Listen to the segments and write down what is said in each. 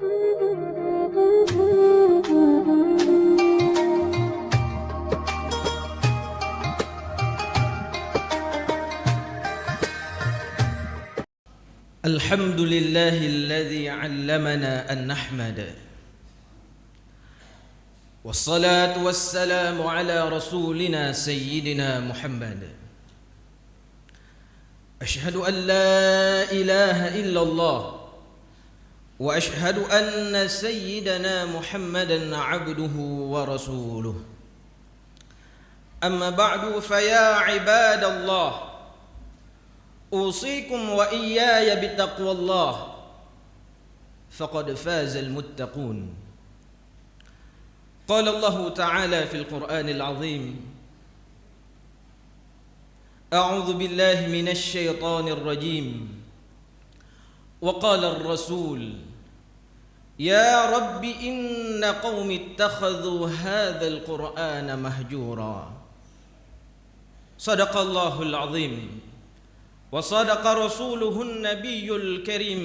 الحمد لله الذي علمنا أن نحمد، والصلاة والسلام على رسولنا سيدنا محمد. أشهد أن لا إله إلا الله، وأشهد أن سيدنا محمدا عبده ورسوله. أما بعد، فيا عباد الله، أوصيكم وإياي بتقوى الله، فقد فاز المتقون. قال الله تعالى في القرآن العظيم: أعوذ بالله من الشيطان الرجيم. وقال الرسول: يا رب إن قوم اتخذوا هذا القرآن مهجورا. صدق الله العظيم، وصدق رسوله النبي الكريم،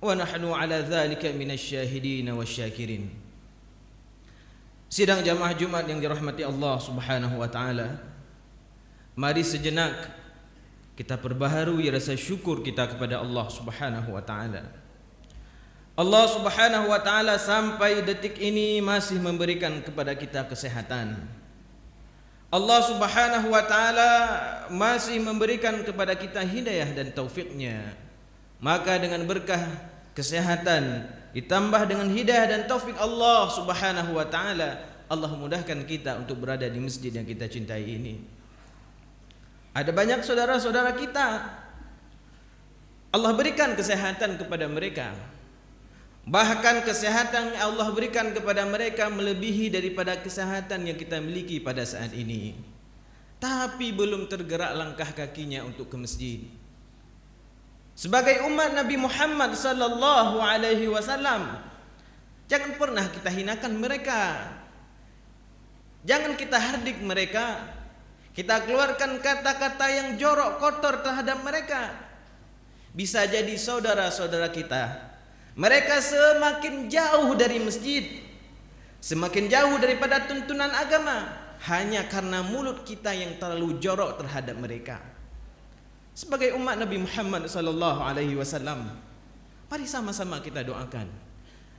ونحن على ذلك من الشاهدين والشاكرين. Sidang jamaah Jumat yang dirahmati Allah Subhanahu wa taala, mari sejenak kita perbaharui rasa syukur kita kepada Allah Subhanahu wa taala. Allah Subhanahu wa taala sampai detik ini masih memberikan kepada kita kesehatan. Allah Subhanahu wa ta'ala masih memberikan kepada kita hidayah dan taufiknya. Maka dengan berkah kesehatan ditambah dengan hidayah dan taufik Allah Subhanahu wa ta'ala, Allah mudahkan kita untuk berada di masjid yang kita cintai ini. Ada banyak saudara-saudara kita Allah berikan kesehatan kepada mereka. Bahkan kesehatan yang Allah berikan kepada mereka melebihi daripada kesehatan yang kita miliki pada saat ini. Tapi belum tergerak langkah kakinya untuk ke masjid. Sebagai umat Nabi Muhammad sallallahu alaihi wasallam, jangan pernah kita hinakan mereka. Jangan kita hardik mereka. Kita keluarkan kata-kata yang jorok, kotor terhadap mereka. Bisa jadi saudara-saudara kita, mereka semakin jauh dari masjid, semakin jauh daripada tuntunan agama, hanya karena mulut kita yang terlalu jorok terhadap mereka. Sebagai umat Nabi Muhammad sallallahu alaihi wasallam, mari sama-sama kita doakan.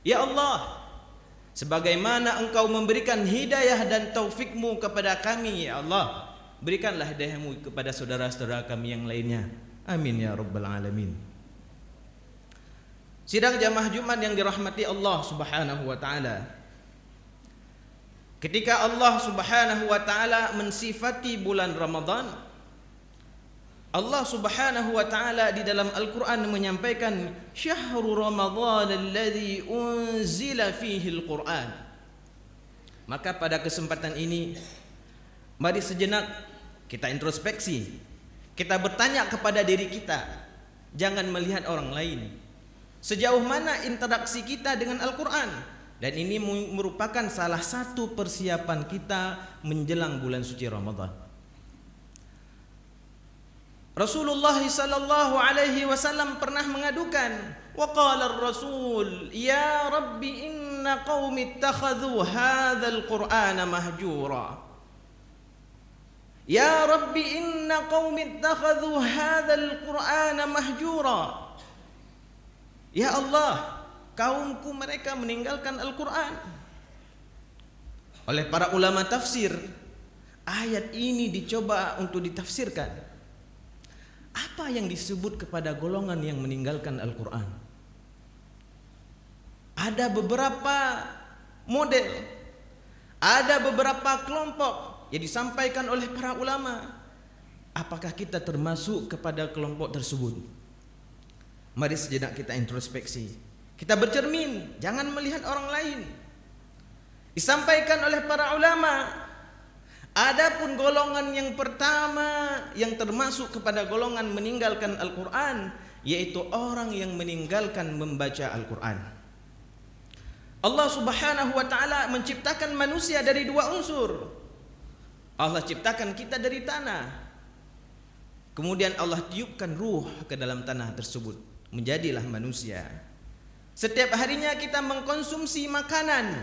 Ya Allah, sebagaimana Engkau memberikan hidayah dan taufikmu kepada kami, ya Allah, berikanlah hidayahmu kepada saudara-saudara kami yang lainnya. Amin ya rabbal alamin. Sidang jamaah Jumat yang dirahmati Allah Subhanahu wa taala, ketika Allah Subhanahu wa taala mensifati bulan Ramadan, Allah Subhanahu wa taala di dalam Al-Qur'an menyampaikan syahrul Ramadan alladzi unzila fihi al-Qur'an. Maka pada kesempatan ini mari sejenak kita introspeksi. Kita bertanya kepada diri kita, jangan melihat orang lain. Sejauh mana interaksi kita dengan Al-Quran? Dan ini merupakan salah satu persiapan kita menjelang bulan suci Ramadan. Rasulullah sallallahu alaihi wasallam pernah mengadukan, wa qala ar-rasul ya rabbi inna qaumi ittakhadhu hadzal qur'ana mahjura. Ya rabbi inna qaumi ittakhadhu hadzal qur'ana mahjura. Ya Allah, kaumku mereka meninggalkan Al-Quran. Oleh para ulama tafsir, ayat ini dicoba untuk ditafsirkan. Apa yang disebut kepada golongan yang meninggalkan Al-Quran? Ada beberapa model, ada beberapa kelompok yang disampaikan oleh para ulama. Apakah kita termasuk kepada kelompok tersebut? Mari sejenak kita introspeksi, kita bercermin, jangan melihat orang lain. Disampaikan oleh para ulama, adapun golongan yang pertama yang termasuk kepada golongan meninggalkan Al-Quran, yaitu orang yang meninggalkan membaca Al-Quran. Allah Subhanahu wa ta'ala menciptakan manusia dari dua unsur. Allah ciptakan kita dari tanah, kemudian Allah tiupkan ruh ke dalam tanah tersebut, menjadilah manusia. Setiap harinya kita mengkonsumsi makanan.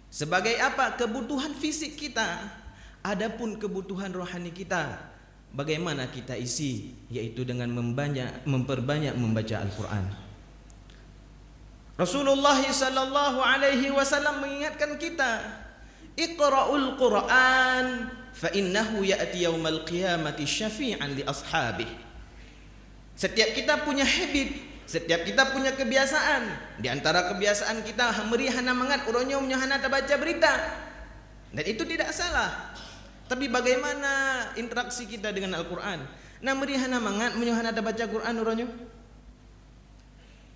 Sebagai apa? Kebutuhan fisik kita. Adapun kebutuhan rohani kita, bagaimana kita isi? Yaitu dengan memperbanyak membaca Al-Quran. Rasulullah sallallahu alaihi wasallam mengingatkan kita, Iqra'ul Qur'an fa innahu ya'ti yaumal qiyamati syafi'an li ashabih. Setiap kita punya habit, setiap kita punya kebiasaan. Di antara kebiasaan kita meri hana mangat uronyo hana baca berita. Dan itu tidak salah. Tapi bagaimana interaksi kita dengan Al-Qur'an? Nah meri hana mangat hana baca Qur'an uronyo.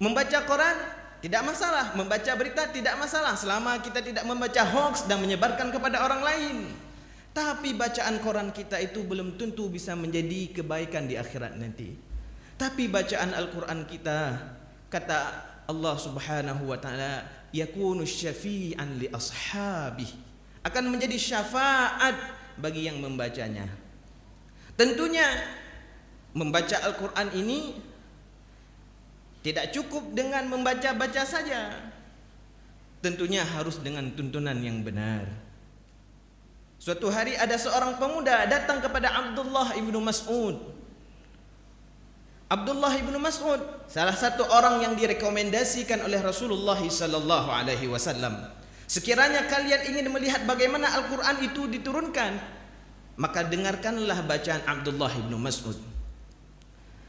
Membaca Quran tidak masalah, membaca berita tidak masalah selama kita tidak membaca hoax dan menyebarkan kepada orang lain. Tapi bacaan Quran kita itu belum tentu bisa menjadi kebaikan di akhirat nanti. Tapi bacaan Al-Quran kita, kata Allah subhanahu wa ta'ala, yakunu syafi'an li ashabih, akan menjadi syafaat bagi yang membacanya. Tentunya membaca Al-Quran ini tidak cukup dengan membaca-baca saja. Tentunya harus dengan tuntunan yang benar. Suatu hari ada seorang pemuda datang kepada Abdullah ibnu Mas'ud. Abdullah ibnu Mas'ud salah satu orang yang direkomendasikan oleh Rasulullah sallallahu alaihi wasallam. Sekiranya kalian ingin melihat bagaimana Al-Quran itu diturunkan, maka dengarkanlah bacaan Abdullah ibnu Mas'ud.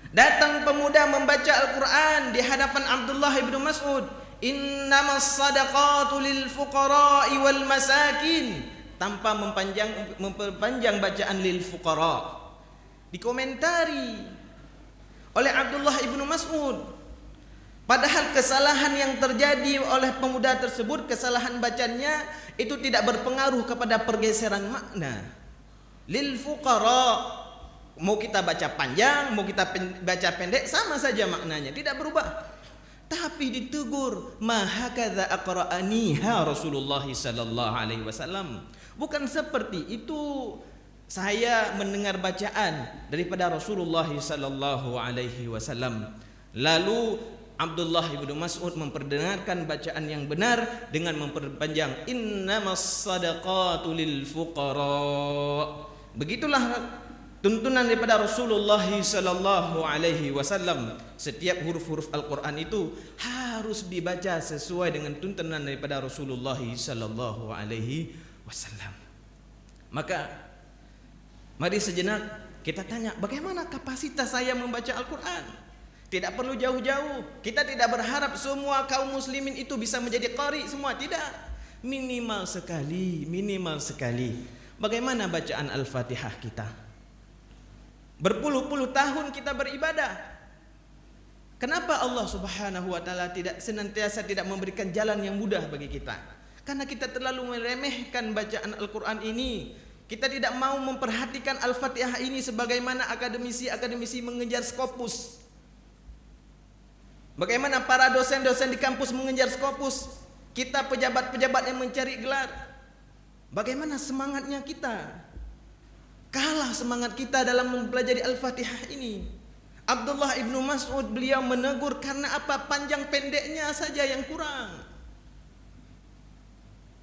Datang pemuda membaca Al-Quran di hadapan Abdullah ibnu Mas'ud. Innamas sadaqatu lil fuqara'i wal masakin, tanpa memperpanjang bacaan lil fuqara. Dikomentari oleh Abdullah ibnu Mas'ud. Padahal kesalahan yang terjadi oleh pemuda tersebut, kesalahan bacanya itu tidak berpengaruh kepada pergeseran makna. Lil fuqara, mau kita baca panjang, mau kita baca pendek, sama saja maknanya, tidak berubah. Tapi ditegur, ma hakadza aqra'aniha Rasulullah sallallahu alaihi wasallam. Bukan seperti itu saya mendengar bacaan daripada Rasulullah sallallahu alaihi wasallam. Lalu Abdullah ibnu Mas'ud memperdengarkan bacaan yang benar dengan memperpanjang innamas sadaqatu lil fuqara. Begitulah tuntunan daripada Rasulullah sallallahu alaihi wasallam. Setiap huruf-huruf Al-Qur'an itu harus dibaca sesuai dengan tuntunan daripada Rasulullah sallallahu alaihi wasallam. Maka mari sejenak kita tanya, bagaimana kapasitas saya membaca Al-Quran? Tidak perlu jauh-jauh. Kita tidak berharap semua kaum muslimin itu bisa menjadi qari semua. Tidak. Minimal sekali. Bagaimana bacaan Al-Fatihah kita? Berpuluh-puluh tahun kita beribadah. Kenapa Allah subhanahu wa ta'ala senantiasa tidak memberikan jalan yang mudah bagi kita? Karena kita terlalu meremehkan bacaan Al-Quran ini. Kita tidak mau memperhatikan Al-Fatihah ini sebagaimana akademisi mengejar Scopus. Bagaimana para dosen-dosen di kampus mengejar Scopus, kita pejabat-pejabat yang mencari gelar. Bagaimana semangatnya kita? Kalah semangat kita dalam mempelajari Al-Fatihah ini. Abdullah ibnu Mas'ud beliau menegur karena apa? Panjang pendeknya saja yang kurang.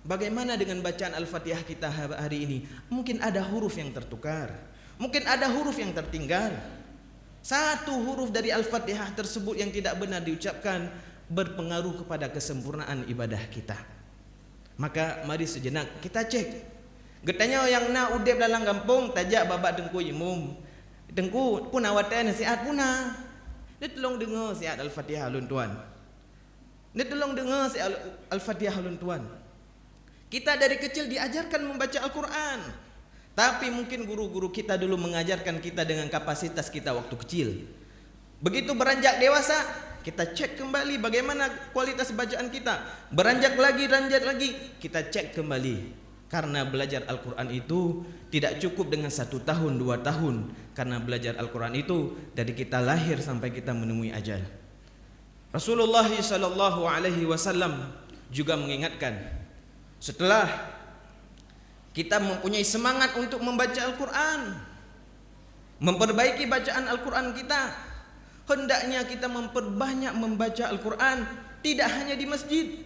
Bagaimana dengan bacaan Al-Fatihah kita hari ini? Mungkin ada huruf yang tertukar, mungkin ada huruf yang tertinggal. Satu huruf dari Al-Fatihah tersebut yang tidak benar diucapkan berpengaruh kepada kesempurnaan ibadah kita. Maka mari sejenak kita cek. Getanya yang na udep dalam kampung tajak babak dengku imum. Dengku pun awatan nasihat puna. Dia tolong dengar nasihat Al-Fatihah lun tuan. Dia tolong dengar nasihat Al-Fatihah lun tuan. Kita dari kecil diajarkan membaca Al-Quran. Tapi mungkin guru-guru kita dulu mengajarkan kita dengan kapasitas kita waktu kecil. Begitu beranjak dewasa, kita cek kembali bagaimana kualitas bacaan kita. Beranjak lagi, kita cek kembali. Karena belajar Al-Quran itu tidak cukup dengan 1 tahun, 2 tahun. Karena belajar Al-Quran itu dari kita lahir sampai kita menemui ajal. Rasulullah SAW juga mengingatkan, setelah kita mempunyai semangat untuk membaca Al-Quran, memperbaiki bacaan Al-Quran kita, hendaknya kita memperbanyak membaca Al-Quran tidak hanya di masjid.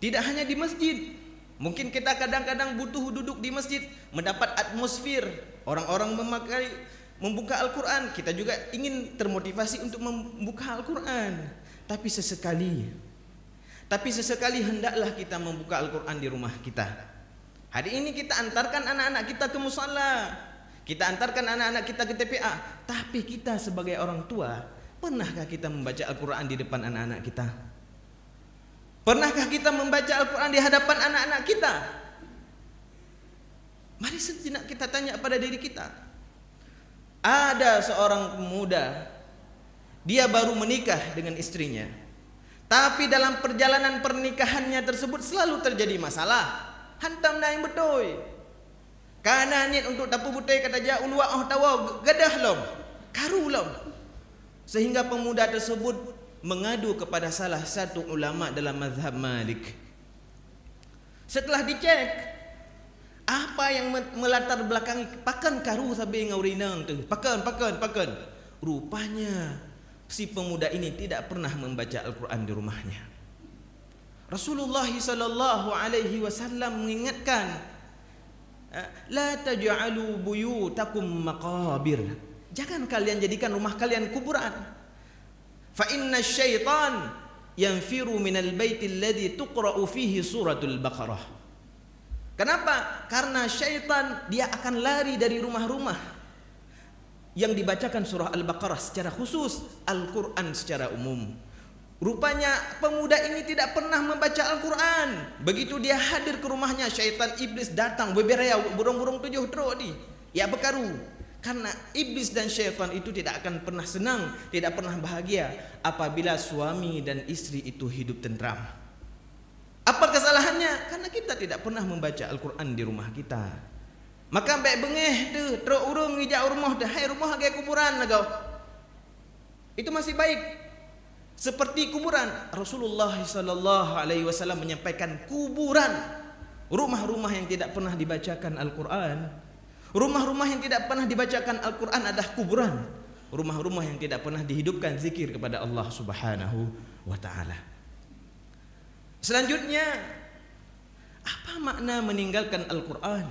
Tidak hanya di masjid. Mungkin kita kadang-kadang butuh duduk di masjid, mendapat atmosfer orang-orang membuka Al-Quran. Kita juga ingin termotivasi untuk membuka Al-Quran. Tapi sesekali hendaklah kita membuka Al-Quran di rumah kita. Hari ini kita antarkan anak-anak kita ke musalla, kita antarkan anak-anak kita ke TPA. Tapi kita sebagai orang tua, pernahkah kita membaca Al-Quran di depan anak-anak kita? Pernahkah kita membaca Al-Quran di hadapan anak-anak kita? Mari sejenak kita tanya pada diri kita. Ada seorang pemuda, dia baru menikah dengan istrinya, tapi dalam perjalanan pernikahannya tersebut selalu terjadi masalah. Hantam dah yang betul. Karena niat untuk tapu butai kata ja ulwa oh tawa gadah lom, karu lom. Sehingga pemuda tersebut mengadu kepada salah satu ulama dalam mazhab Malik. Setelah dicek apa yang melatar belakangi pakan karu sampai ngaurinang tu, pakan. Rupanya si pemuda ini tidak pernah membaca Al-Quran di rumahnya. Rasulullah sallallahu alaihi wasallam mengingatkan, la taj'alu buyutakum maqabir. Jangan kalian jadikan rumah kalian kuburan. Fa inna syaitan yanfiru minal baiti alladhi tuqra'u fihi suratul Baqarah. Kenapa? Karena syaitan dia akan lari dari rumah-rumah yang dibacakan surah Al-Baqarah secara khusus, Al-Quran secara umum. Rupanya pemuda ini tidak pernah membaca Al-Quran. Begitu dia hadir ke rumahnya, syaitan iblis datang beberaya burung-burung tujuh teruk di. Ya berkaru. Karena iblis dan syaitan itu tidak akan pernah senang, tidak pernah bahagia apabila suami dan istri itu hidup tentram. Apa kesalahannya? Karena kita tidak pernah membaca Al-Quran di rumah kita. Maka baik bengeh tu, teruk urung ngijak rumah dah, hai rumah agak kuburan lah kau. Itu masih baik. Seperti kuburan, Rasulullah sallallahu alaihi wasallam menyampaikan kuburan, rumah-rumah yang tidak pernah dibacakan Al-Quran. Rumah-rumah yang tidak pernah dibacakan Al-Quran adalah kuburan. Rumah-rumah yang tidak pernah dihidupkan zikir kepada Allah Subhanahu wa ta'ala. Selanjutnya, apa makna meninggalkan Al-Quran?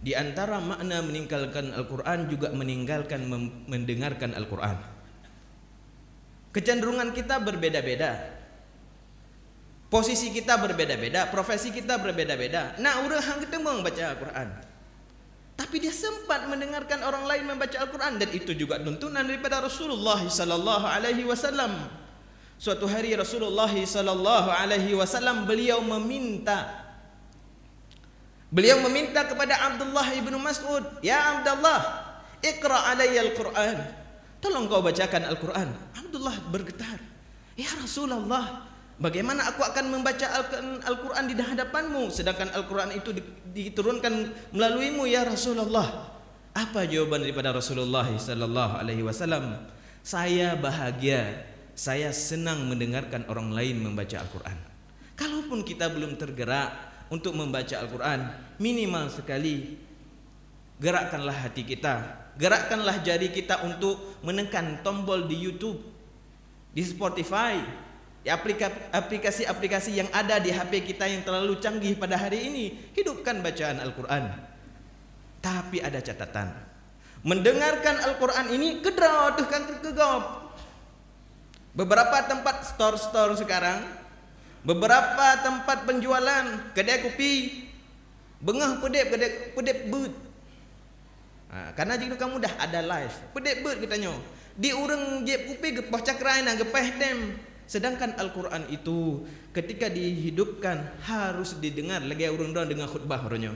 Di antara makna meninggalkan Al-Quran juga meninggalkan mendengarkan Al-Quran. Kecenderungan kita berbeda-beda, posisi kita berbeda-beda, profesi kita berbeda-beda. Nah, orang hang ketemu membaca Al-Quran, tapi dia sempat mendengarkan orang lain membaca Al-Quran, dan itu juga tuntunan daripada Rasulullah sallallahu alaihi wasallam. Suatu hari Rasulullah sallallahu alaihi wasallam beliau meminta kepada Abdullah ibnu Mas'ud, "Ya Abdullah, iqra alayya Al-Quran." Tolong kau bacakan Al-Quran. Abdullah bergetar, "Ya Rasulullah, bagaimana aku akan membaca Al-Quran di hadapanmu sedangkan Al-Quran itu diturunkan melaluimu ya Rasulullah?" Apa jawaban daripada Rasulullah sallallahu alaihi wasallam? "Saya bahagia, saya senang mendengarkan orang lain membaca Al-Quran." Kalaupun kita belum tergerak untuk membaca Al-Quran, minimal sekali gerakkanlah hati kita, gerakkanlah jari kita untuk menekan tombol di YouTube, di Spotify, di aplikasi-aplikasi yang ada di HP kita yang terlalu canggih pada hari ini. Hidupkan bacaan Al-Quran. Tapi ada catatan, mendengarkan Al-Quran ini kedra tuh kan kegop. Beberapa tempat store sekarang, beberapa tempat penjualan, kedai kopi, bengah pedep but. Karena jika kamu dah ada live, pedep but katanya. Di urang jeb kopi gepah cakrai na gepah dem. Sedangkan Al-Quran itu ketika dihidupkan harus didengar lagi urang dengar khutbah orangnya.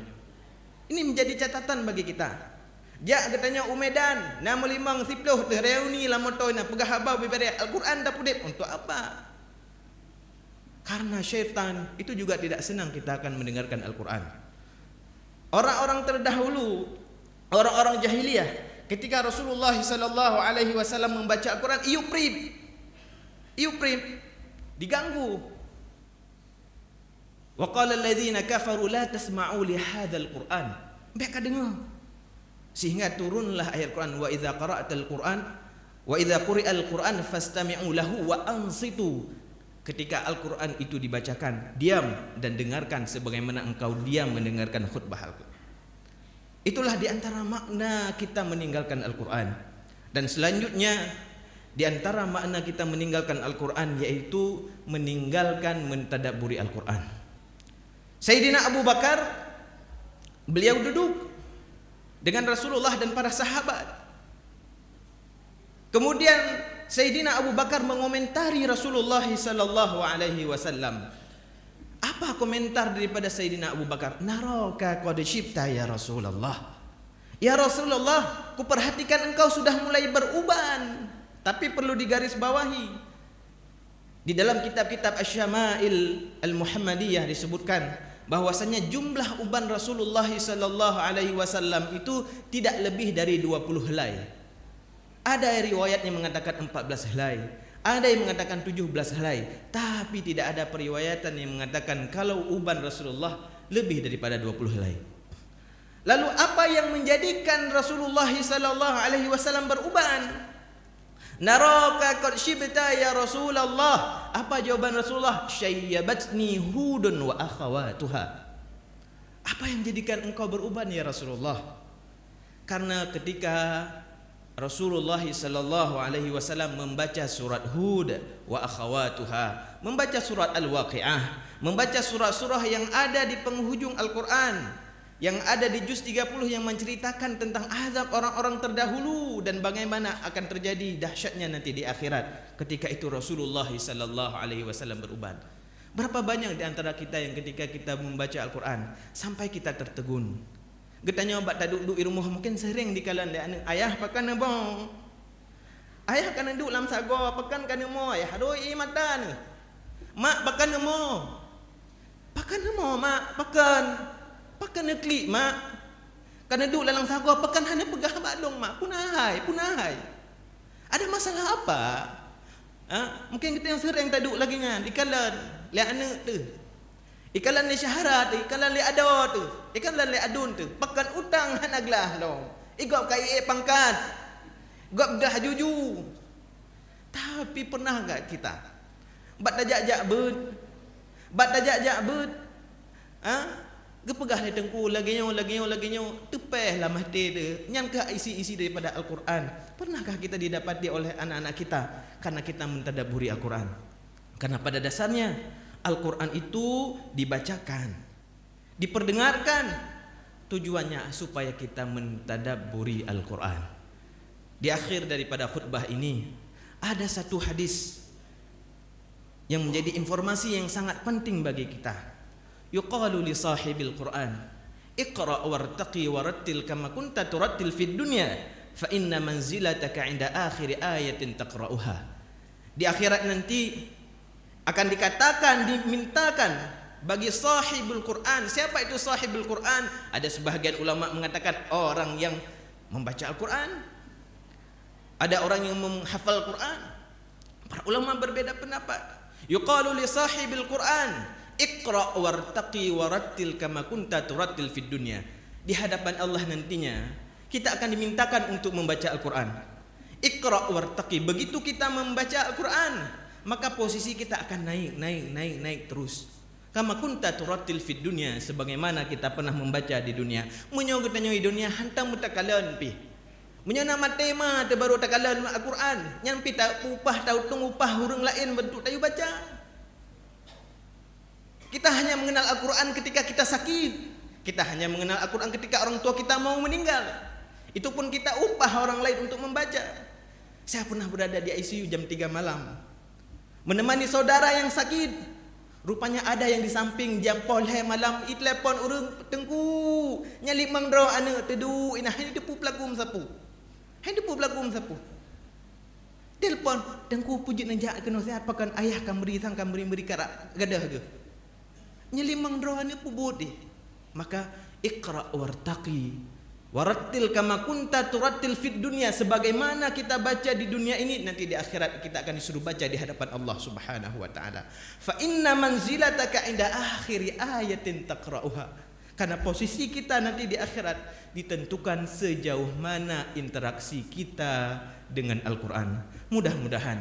Ini menjadi catatan bagi kita. Ja katanya Umedan, nama limang siploh reuni lamotoy na pegah habau bibere Al-Quran dah pedep untuk apa? Karena syaitan itu juga tidak senang kita akan mendengarkan Al-Quran. Orang-orang terdahulu, orang-orang jahiliyah, ketika Rasulullah sallallahu alaihi wasallam membaca Al-Quran, iuprib, diganggu. Wa qala alladhina kafaru la tasma'u li hadzal Qur'an. Mereka dengar. Sehingga turunlah ayat Quran, wa idza qara'tal Qur'an Wa idza quri'al Qur'an fastami'u lahu wa ansitu. Ketika Al-Quran itu dibacakan, diam dan dengarkan sebagaimana engkau diam mendengarkan khutbah Al-Quran. Itulah diantara makna kita meninggalkan Al-Quran. Dan selanjutnya diantara makna kita meninggalkan Al-Quran yaitu meninggalkan mentadabburi Al-Quran. Sayyidina Abu Bakar, beliau duduk dengan Rasulullah dan para sahabat. Kemudian Sayyidina Abu Bakar mengomentari Rasulullah sallallahu alaihi wasallam. Apa komentar daripada Sayyidina Abu Bakar? Naraka qad syibta ya Rasulullah. Ya Rasulullah, kuperhatikan engkau sudah mulai beruban. Tapi perlu digarisbawahi. Di dalam kitab-kitab Asy-Syama'il Al-Muhammadiyah disebutkan bahwasanya jumlah uban Rasulullah sallallahu alaihi wasallam itu tidak lebih dari 20 helai. Ada riwayat yang mengatakan 14 helai, ada yang mengatakan 17 helai, tapi tidak ada periwayatan yang mengatakan kalau uban Rasulullah lebih daripada 20 helai. Lalu apa yang menjadikan Rasulullah sallallahu alaihi wasallam beruban? Naraka qad syibta ya Rasulullah. Apa jawaban Rasulullah? Syayyabatni Hudun wa akhawatuha. Apa yang menjadikan engkau beruban ya Rasulullah? Karena ketika Rasulullah sallallahu alaihi wasallam membaca surat Hud wa akhawatuha, membaca surat Al-Waqiah, membaca surah-surah yang ada di penghujung Al-Quran, yang ada di juz 30 yang menceritakan tentang azab orang-orang terdahulu dan bagaimana akan terjadi dahsyatnya nanti di akhirat. Ketika itu Rasulullah sallallahu alaihi wasallam beruban. Berapa banyak di antara kita yang ketika kita membaca Al-Quran sampai kita tertegun. Getanya obat tak duduk di rumah mungkin sering di kalangan dia anak ayah pakan abang. Ayah kan duduk dalam sago pakan kan mo ayah doi mata ni. Mak pakan mo. Pakan mo mak pakan. Pakan klik mak. Kan duduk dalam sago pakan hanya pegah badong mak. Punahai. Ada masalah apa? Mungkin kita yang sering tak duduk lagi kan di kalangan lihat anak tu. Ikalan li syaharat, ikalan li adot, ikalan li adun tu. Pakan utang han aglah long. Igop kai pangkat. Gop dah juju. Tapi pernah enggak kita bat dajak-jak bet. Bat dajak-jak bet. Gepegah le tengku laginyo tepeh lah mati tu. Nyankah isi-isi daripada Al-Quran. Pernahkah kita didapati oleh anak-anak kita karena kita mentadabburi Al-Quran? Karena pada dasarnya Al-Quran itu dibacakan, diperdengarkan, tujuannya supaya kita mentadabburi Al-Quran. Di akhir daripada khutbah ini ada satu hadis yang menjadi informasi yang sangat penting bagi kita. Yuqalu li sahibil Quran, Iqra' wartaqi warattil kama kunta turattil fid dunya, fa inna manzilataka 'inda akhir ayatin taqra'uha. Di akhirat nanti akan dikatakan, dimintakan bagi sahibul Quran. Siapa itu sahibul Quran? Ada sebahagian ulama mengatakan orang yang membaca Al-Quran, ada orang yang menghafal Quran. Para ulama berbeda pendapat. Yuqalu li sahibil Quran, Iqra' wartaqi warattil kama kunta turattil fid dunya. Di hadapan Allah nantinya kita akan dimintakan untuk membaca Al-Quran. Iqra' wartaqi. Begitu kita membaca Al-Quran, maka posisi kita akan naik terus. Kama kunta turattil fid dunya, sebagaimana kita pernah membaca di dunia. Munyo getanyo di dunia hantam mutakalan pi. Munyo nama tema te baru takalan Al-Quran. Nyang pi tak upah tau tung upah hurung lain bentuk tayu baca. Kita hanya mengenal Al-Quran ketika kita sakit. Kita hanya mengenal Al-Quran ketika orang tua kita mau meninggal. Itu pun kita upah orang lain untuk membaca. Saya pernah berada di ICU jam 3 malam. Menemani saudara yang sakit. Rupanya ada yang di samping jam polhe malam i telepon urang tengku nyali mangdro ane tedu ina hai depu pelagum sapu. Hai depu pelagum sapu. Telepon tengku puji nenjak kena sehat pakan ayah kan beri karak gadah ke. Nyali mangdro ane pubut di. Maka Iqra' wartaqi warattil kama kunta turattil fid dunya, sebagaimana kita baca di dunia ini, nanti di akhirat kita akan disuruh baca di hadapan Allah Subhanahu wa taala. Fa inna manzilataka inda akhiri ayatin taqra'uha. Karena posisi kita nanti di akhirat ditentukan sejauh mana interaksi kita dengan Al-Quran. Mudah-mudahan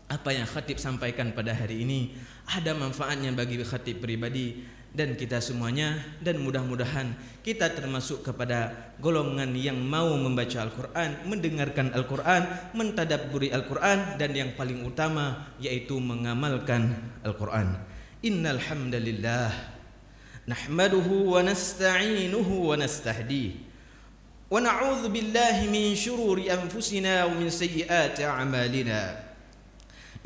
apa yang khatib sampaikan pada hari ini ada manfaatnya bagi khatib pribadi dan kita semuanya, dan mudah-mudahan kita termasuk kepada golongan yang mau membaca Al-Quran, mendengarkan Al-Quran, mentadabburi Al-Quran, dan yang paling utama yaitu mengamalkan Al-Quran. Innal hamdalillah nahmaduhu wa nasta'inuhu wa nastahdihi wa na'udzu billahi min shururi anfusina wa min sayyiati a'malina.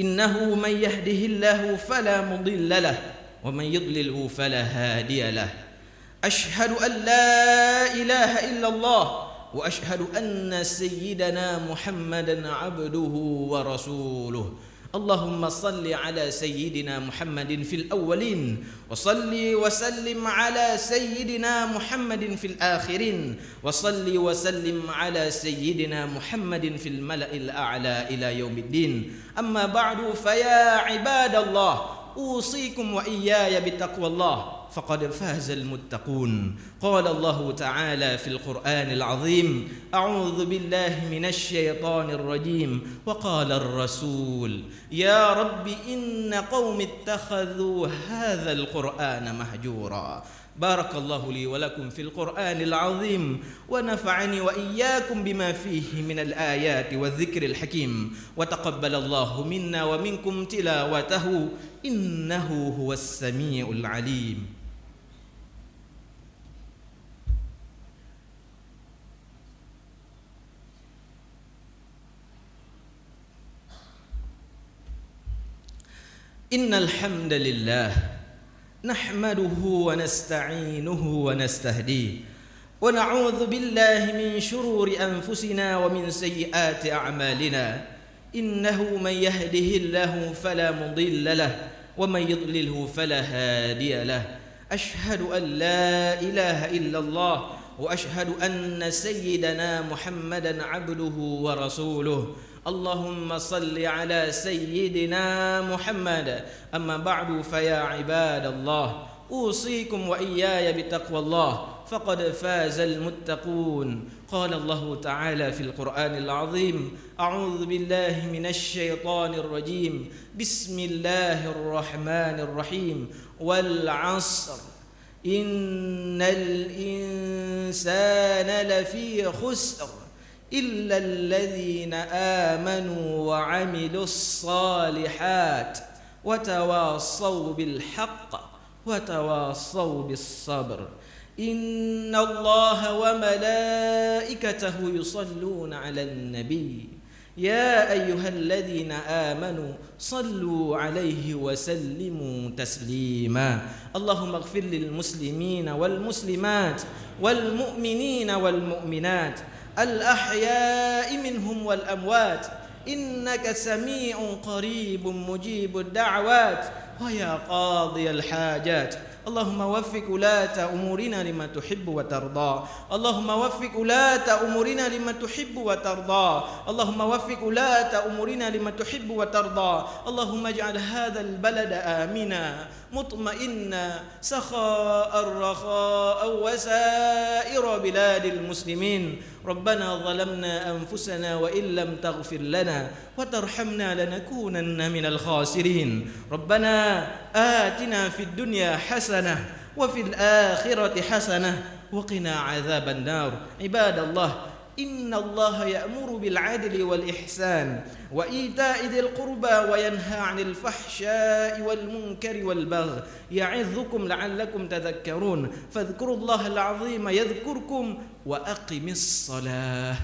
Innahu man yahdihillahu fala mudilla lahu wa man yudlilhu fala hadiya lahu. Ashhadu an la ilaha illallah wa ashhadu anna sayyidana Muhammadan abduhu wa rasuluh. Allahumma salli ala sayyidina Muhammadin fil awwalin wa salli wa sallim ala sayyidina Muhammadin fil akhirin wa salli wa sallim ala sayyidina Muhammadin fil mala'il a'la ila yaumiddin. Amma ba'du, fa ya ibadallah أوصيكم وإياي بتقوى الله فقد فاز المتقون. قال الله تعالى في القرآن العظيم: أعوذ بالله من الشيطان الرجيم. وقال الرسول: يا رب إن قوم اتخذوا هذا القرآن مهجورا. بارك الله لي ولكم في القرآن العظيم ونفعني وإياكم بما فيه من الآيات والذكر الحكيم، وتقبل الله منا ومنكم تلاوته إنه هو السميع العليم. إن الحمد لله نحمده ونستعينه ونستهديه ونعوذ بالله من شرور أنفسنا ومن سيئات أعمالنا. إنه من يهده الله فلا مضل له ومن يضلله فلا هادي له. أشهد أن لا إله إلا الله وأشهد أن سيدنا محمدا عبده ورسوله. اللهم صل على سيدنا محمد. أما بعد، فيا عباد الله أوصيكم وإياي بتقوى الله فقد فاز المتقون. قال الله تعالى في القرآن العظيم: أعوذ بالله من الشيطان الرجيم. بسم الله الرحمن الرحيم. والعصر إن الإنسان لفي خسر إلا الذين آمنوا وعملوا الصالحات وتواصوا بالحق وتواصوا بالصبر. إن الله وملائكته يصلون على النبي يا أيها الذين آمنوا صلوا عليه وسلموا تسليما. اللهم اغفر للمسلمين والمسلمات والمؤمنين والمؤمنات الأحياء منهم والأموات إنك سميع قريب مجيب الدعوات ويا قاضي الحاجات. اللهم وفق ولاة أمورنا لما تحب وترضى. اللهم وفق ولاة أمورنا لما تحب وترضى. اللهم وفق ولاة أمورنا لما تحب وترضى. اللهم اجعل هذا البلد آمنا مطمئنا سخاء رخاء وسائر بلاد المسلمين. ربنا ظلمنا أنفسنا وإن لم تغفر لنا وترحمنا لنكونن من الخاسرين. ربنا آتنا في الدنيا حسنة وفي الآخرة حسنة وقنا عذاب النار. عباد الله، إن الله يأمر بالعدل والإحسان وإيتاء ذي القربى وينهى عن الفحشاء والمنكر والبغي يعظكم لعلكم تذكرون. فاذكروا الله العظيم يذكركم وأقم الصلاة.